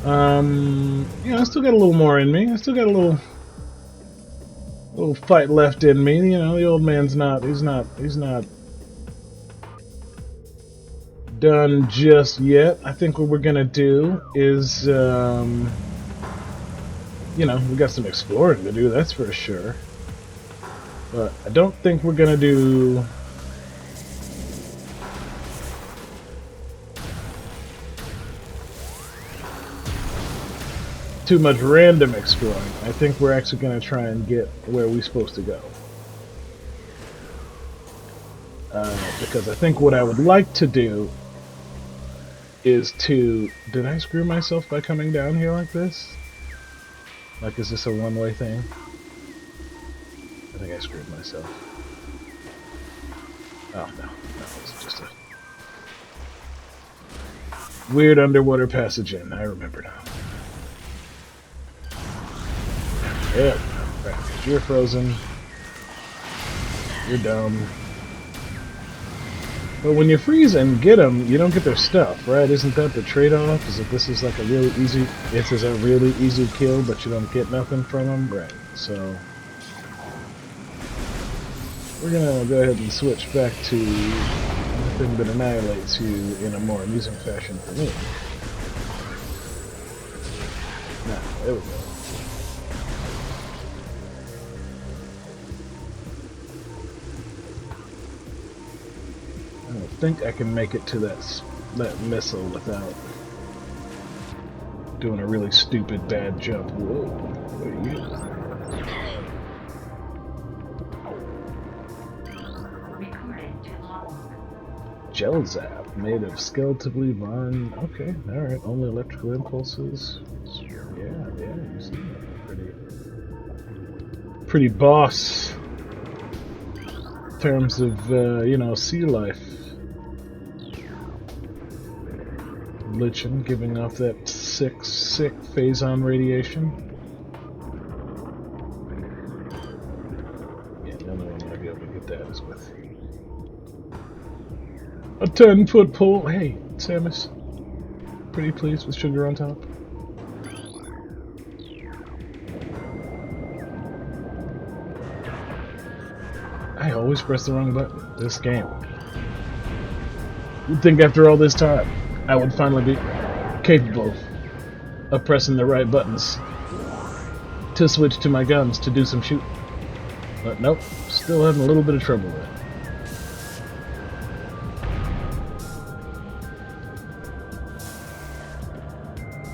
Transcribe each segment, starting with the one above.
You know, I still got a little more in me. I still got a little fight left in me. You know, the old man's he's not done just yet. I think what we're gonna do is, you know, we got some exploring to do, that's for sure. But I don't think we're gonna do too much random exploring. I think we're actually gonna try and get where we're supposed to go. Because I think what I would like to do is to... Did I screw myself by coming down here like this? Like, is this a one-way thing? I think I screwed myself. Oh, no. No, it's just a weird underwater passage in. I remember now. Yeah. Right. You're frozen. You're dumb. But when you freeze and get them, you don't get their stuff, right? Isn't that the trade-off? Is that this is like a really easy... This is a really easy kill, but you don't get nothing from them? Right. So... we're gonna go ahead and switch back to the thing that annihilates you in a more amusing fashion for me. Now, there we go. I don't think I can make it to that missile without doing a really stupid bad jump. Whoa, what are you? Gel zap made of skeletonly bond. Okay, alright, only electrical impulses. Yeah, you see that. Pretty boss in terms of, you know, sea life. Lichen giving off that sick phazon radiation. Yeah, the only way I'm gonna be able to get that is with a 10-foot pole. Hey, Samus. Pretty pleased with sugar on top. I always press the wrong button. This game. You'd think after all this time, I would finally be capable of pressing the right buttons to switch to my guns to do some shooting. But nope, still having a little bit of trouble with it.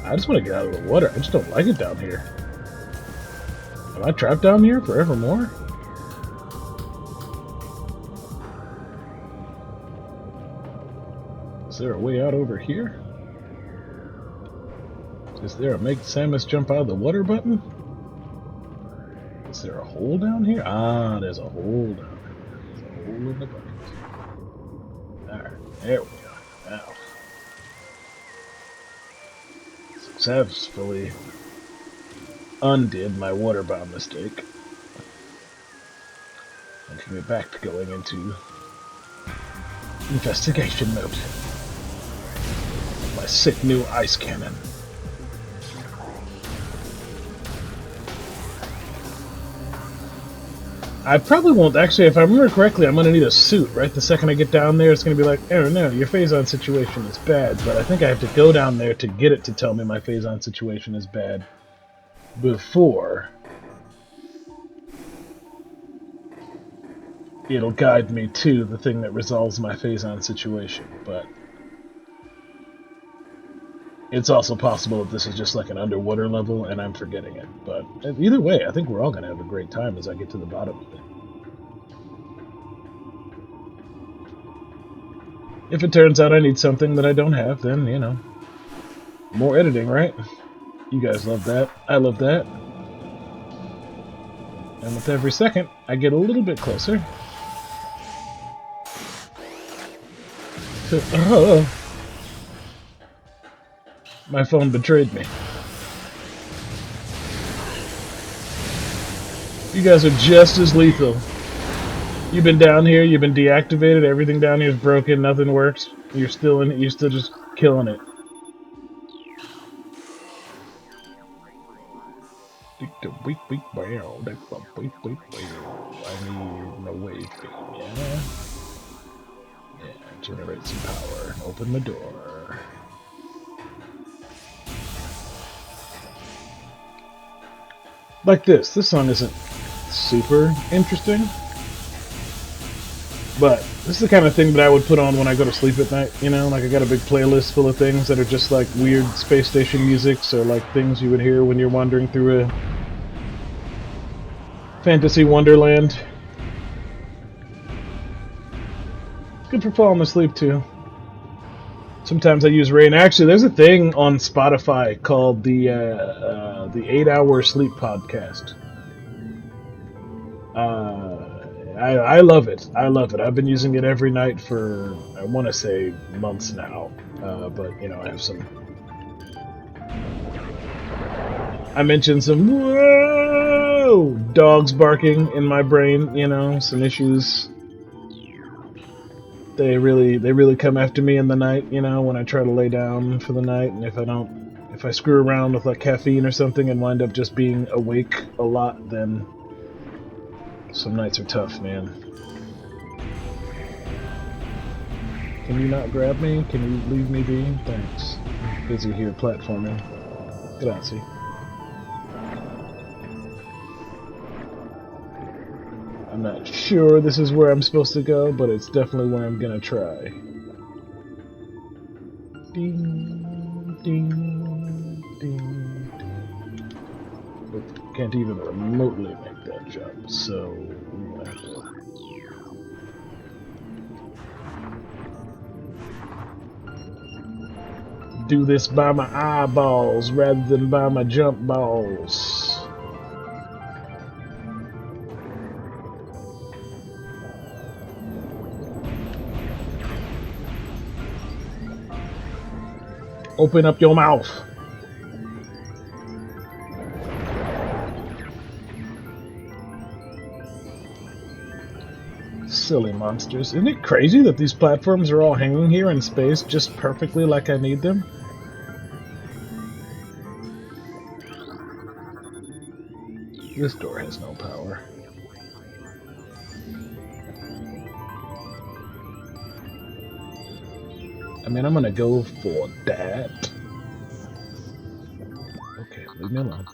I just want to get out of the water. I just don't like it down here. Am I trapped down here forevermore? Is there a way out over here? Is there a make Samus jump out of the water button? Is there a hole down here? Ah, there's a hole down here. There's a hole in the bucket. Alright, there we go. Now. Successfully undid my water bomb mistake. And can get back to going into investigation mode. My sick new ice cannon. I probably won't, actually, if I remember correctly, I'm going to need a suit, right? The second I get down there, it's going to be like, oh no, your phazon situation is bad, but I think I have to go down there to get it to tell me my phazon situation is bad before it'll guide me to the thing that resolves my phazon situation, but it's also possible that this is just like an underwater level and I'm forgetting it. But either way, I think we're all going to have a great time as I get to the bottom of it. If it turns out I need something that I don't have, then, you know, more editing, right? You guys love that. I love that. And with every second, I get a little bit closer to... My phone betrayed me. You guys are just as lethal. You've been down here, you've been deactivated, everything down here is broken, nothing works. You're still in it, you're still just killing it. Beep beep wow. Beep beep beep wow. I need no wave beam, yeah? Yeah, generate some power. Open the door. Like this. This song isn't super interesting, but this is the kind of thing that I would put on when I go to sleep at night, you know? Like I got a big playlist full of things that are just like weird space station musics or like things you would hear when you're wandering through a fantasy wonderland. Good for falling asleep too. Sometimes I use rain. Actually, there's a thing on Spotify called the 8-Hour Sleep Podcast. I love it. I love it. I've been using it every night for, I want to say, months now. But, you know, I have some... I mentioned some, whoa, dogs barking in my brain, you know, some issues. They really come after me in the night, you know, when I try to lay down for the night, and if I screw around with like caffeine or something and wind up just being awake a lot, then some nights are tough, man. Can you not grab me? Can you leave me be? Thanks. I'm busy here platforming. Grazie. I'm not sure this is where I'm supposed to go, but it's definitely where I'm gonna try. Ding, ding, ding, ding. But can't even remotely make that jump, so we're gonna have to... do this by my eyeballs rather than by my jump balls. Open up your mouth. Silly monsters. Isn't it crazy that these platforms are all hanging here in space just perfectly like I need them? This door has no power. I mean, I'm gonna go for that. Okay, leave me alone.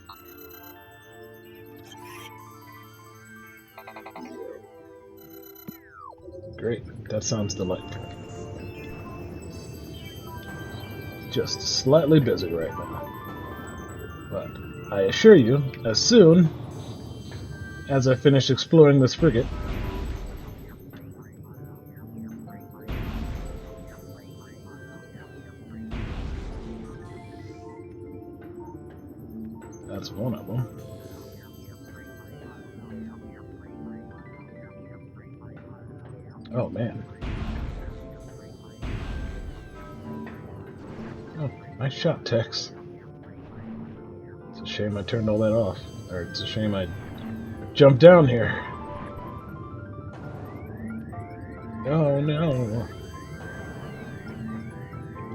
Great, that sounds delightful. Just slightly busy right now. But I assure you, as soon as I finish exploring this frigate, that's one of them. Oh man. Oh, nice shot, Tex. It's a shame I turned all that off. Or it's a shame I jumped down here. Oh no.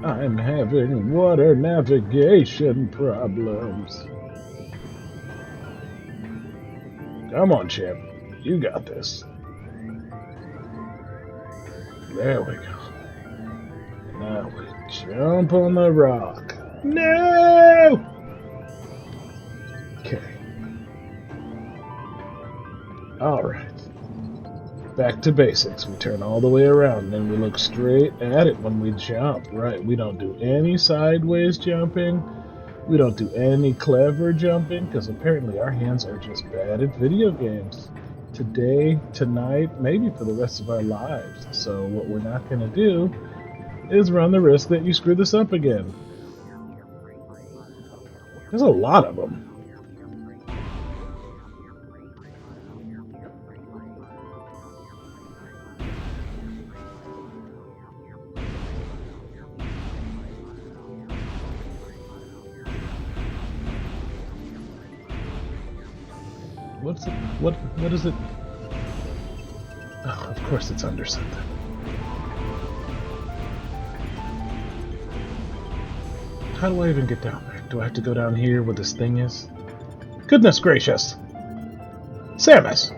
I'm having water navigation problems. Come on, champ. You got this. There we go. Now we jump on the rock. No! Okay. Alright. Back to basics. We turn all the way around and we look straight at it when we jump. Right, we don't do any sideways jumping. We don't do any clever jumping, because apparently our hands are just bad at video games. Today, tonight, maybe for the rest of our lives. So what we're not going to do is run the risk that you screw this up again. There's a lot of them. What's it? What is it? Oh, of course it's under something. How do I even get down there? Do I have to go down here where this thing is? Goodness gracious. Samus!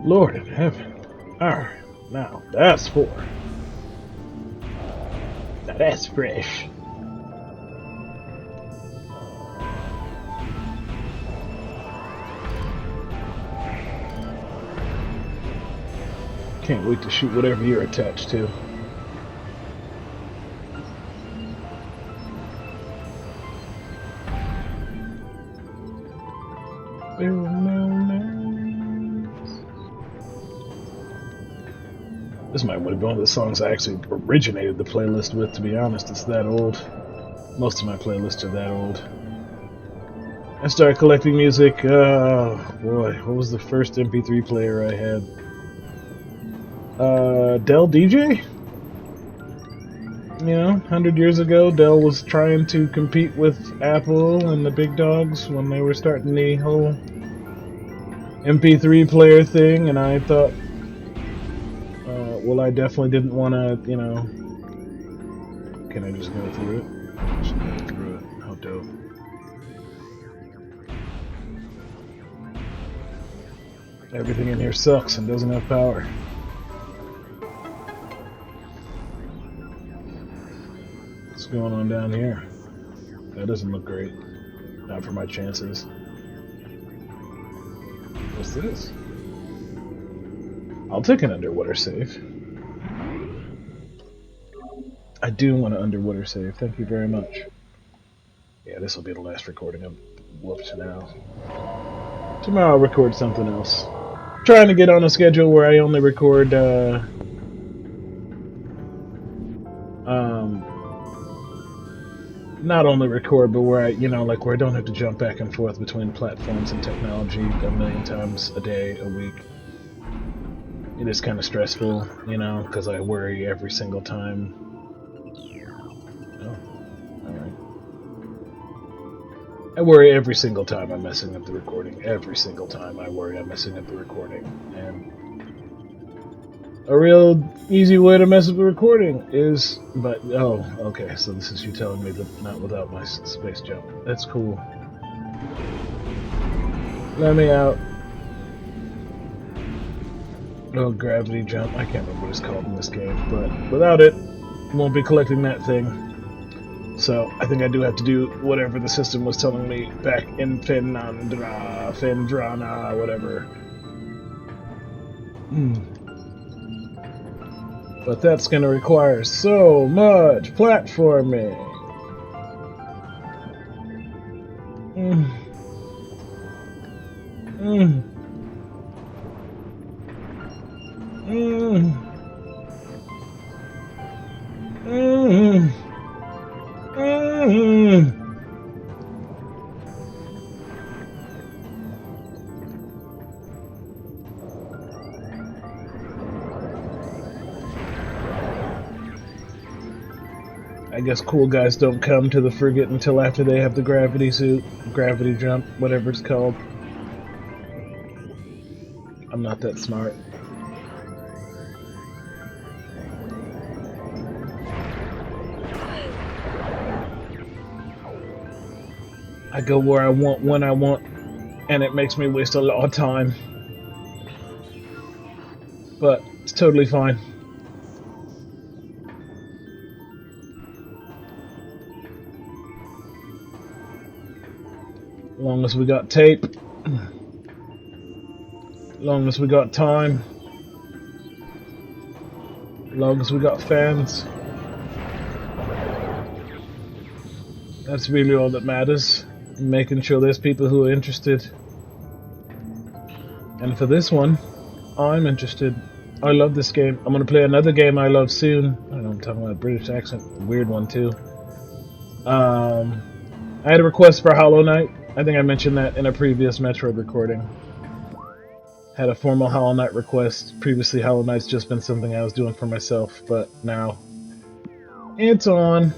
Lord in heaven. Alright, now that's 4. Now that's fresh. Can't wait to shoot whatever you're attached to. This might have been one of the songs I actually originated the playlist with, to be honest. It's that old. Most of my playlists are that old. I started collecting music, oh boy, what was the first MP3 player I had? Dell DJ? You know, 100 years ago, Dell was trying to compete with Apple and the big dogs when they were starting the whole MP3 player thing, and I thought, well, I definitely didn't want to, you know... Can I just go through it? Just go through it. How dope. Everything in here sucks and doesn't have power. What's going on down here? That doesn't look great. Not for my chances. What's this? I'll take an underwater save. I do want an underwater save. Thank you very much. Yeah, this will be the last recording. I'm whooped now. Tomorrow I'll record something else. Trying to get on a schedule where I only record, not only record, but where I, you know, like where I don't have to jump back and forth between platforms and technology a million times a day, a week. It is kind of stressful, you know, because I worry every single time. Oh, alright. I worry every single time I'm messing up the recording. Every single time I worry I'm messing up the recording. And a real easy way to mess up the recording is... But, oh, okay, so this is you telling me that not without my space jump. That's cool. Let me out. Oh, gravity jump. I can't remember what it's called in this game, but without it, won't be collecting that thing. So, I think I do have to do whatever the system was telling me back in Fendrana, whatever. But that's gonna require so much platforming. I guess cool guys don't come to the frigate until after they have the gravity suit, gravity jump, whatever it's called. I'm not that smart. I go where I want, when I want, and it makes me waste a lot of time. But it's totally fine. As long as we got tape. As long as we got time. As long as we got fans. That's really all that matters. Making sure there's people who are interested. And for this one, I'm interested. I love this game. I'm gonna play another game I love soon. I don't know, I'm talking about a British accent. Weird one too. I had a request for Hollow Knight. I think I mentioned that in a previous Metroid recording. Had a formal Hollow Knight request. Previously, Hollow Knight's just been something I was doing for myself, but now it's on.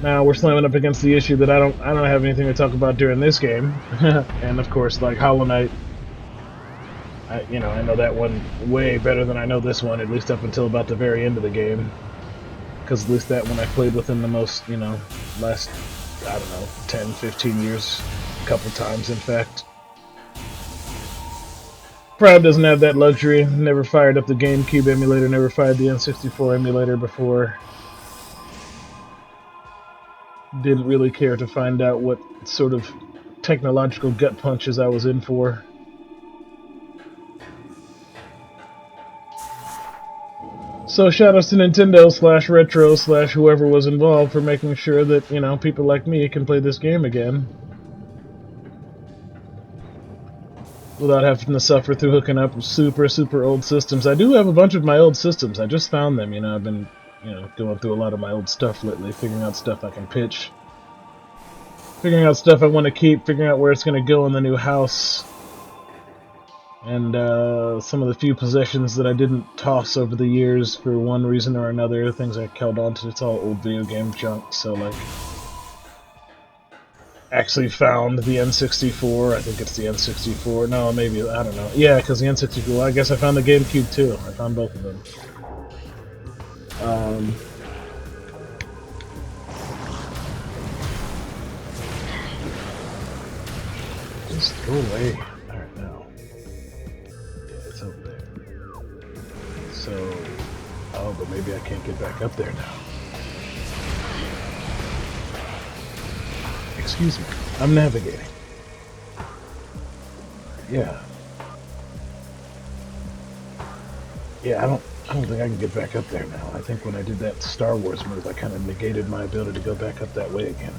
Now we're slamming up against the issue that I don't have anything to talk about during this game, and of course, like Hollow Knight, I know that one way better than I know this one, at least up until about the very end of the game. Because at least that one I played within the most, you know, last, I don't know, 10, 15 years. A couple times, in fact. Proud doesn't have that luxury. Never fired up the GameCube emulator, never fired the N64 emulator before. Didn't really care to find out what sort of technological gut punches I was in for. So shoutouts to Nintendo / Retro / whoever was involved for making sure that, you know, people like me can play this game again. Without having to suffer through hooking up super old systems. I do have a bunch of my old systems. I just found them, you know. I've been, you know, going through a lot of my old stuff lately, figuring out stuff I can pitch. Figuring out stuff I want to keep, figuring out where it's going to go in the new house. And some of the few possessions that I didn't toss over the years for one reason or another, things I held on to, it's all old video game junk, so like... Actually found the N64, I think it's the N64, no, maybe, I don't know. Yeah, because the N64, I guess I found the GameCube too, I found both of them. Just go away. Alright, now. Yeah, it's over there. So, oh, but maybe I can't get back up there now. Excuse me, I'm navigating. Yeah. Yeah, I don't think I can get back up there now. I think when I did that Star Wars move, I kind of negated my ability to go back up that way again.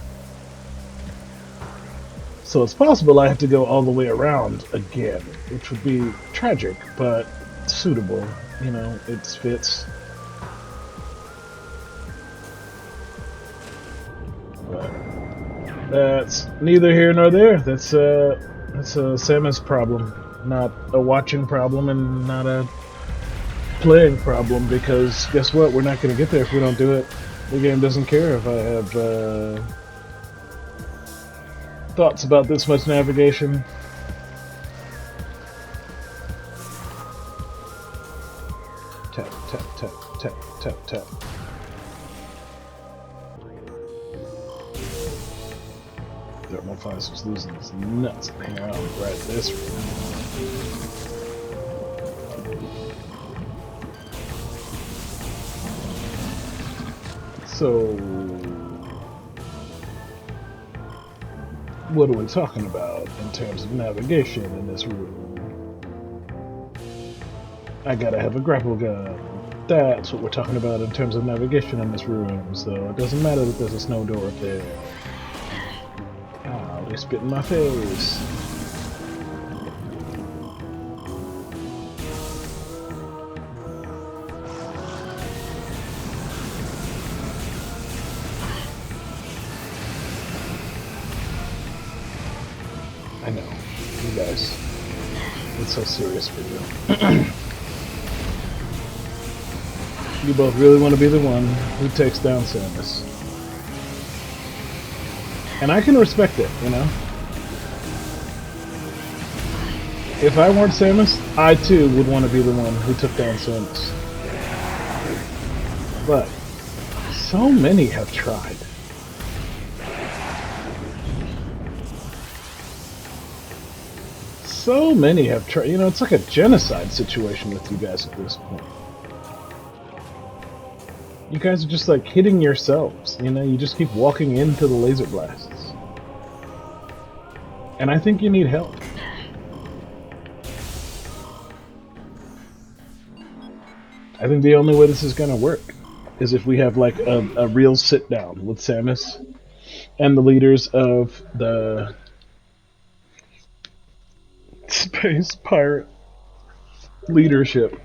So it's possible I have to go all the way around again, which would be tragic, but suitable. You know, it fits. But that's neither here nor there. That's a Samus problem, not a watching problem, and not a playing problem. Because guess what? We're not going to get there if we don't do it. The game doesn't care if I have thoughts about this much navigation. Tap tap tap tap tap tap. Thermophis was losing his nuts. Hang on, right this room. So, what are we talking about in terms of navigation in this room? I gotta have a grapple gun. That's what we're talking about in terms of navigation in this room. So it doesn't matter that there's a snow door up there. Ah, they spit in my face. I know, you guys, it's so serious for you. You both really want to be the one who takes down Samus. And I can respect it, you know? If I weren't Samus, I too would want to be the one who took down Samus. But so many have tried. So many have tried. You know, it's like a genocide situation with you guys at this point. You guys are just like hitting yourselves, you know? You just keep walking into the laser blasts. And I think you need help. I think the only way this is gonna work is if we have like a real sit down with Samus and the leaders of the Space Pirate leadership.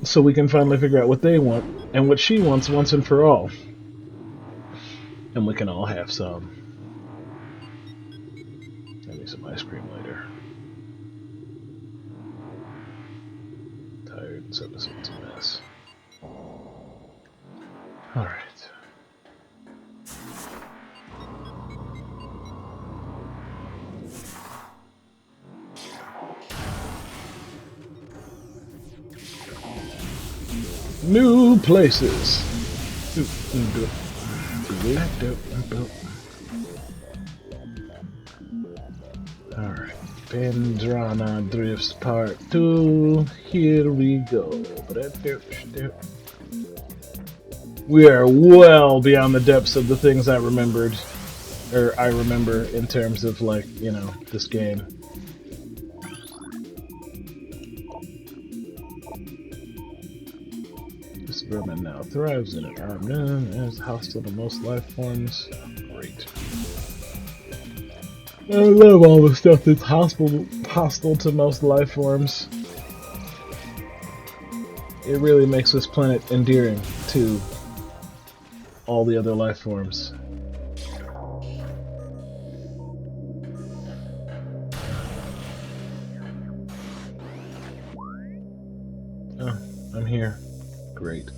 So we can finally figure out what they want and what she wants once and for all. And we can all have some. Maybe some ice cream later. Tired, this episode's a mess. Alright. New places. Alright. Pendrana Drifts Part 2. Here we go. We are well beyond the depths of the things I remembered. Or I remember in terms of, like, you know, this game. This vermin now thrives in it. Is hostile to most life forms. Great. I love all the stuff that's hostile to most life forms. It really makes this planet endearing to all the other life forms. Oh, I'm here. Great.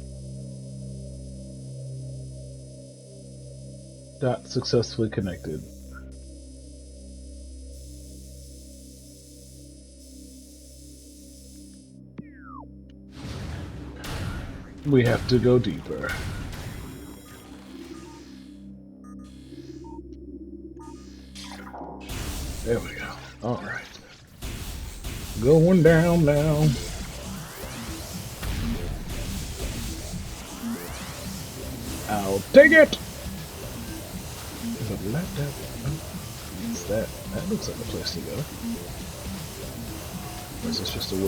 Dot successfully connected. We have to go deeper. There we go. Alright. Going down now. I'll take it! Is it left out? What's that? That looks like a place to go. Or is this just a way?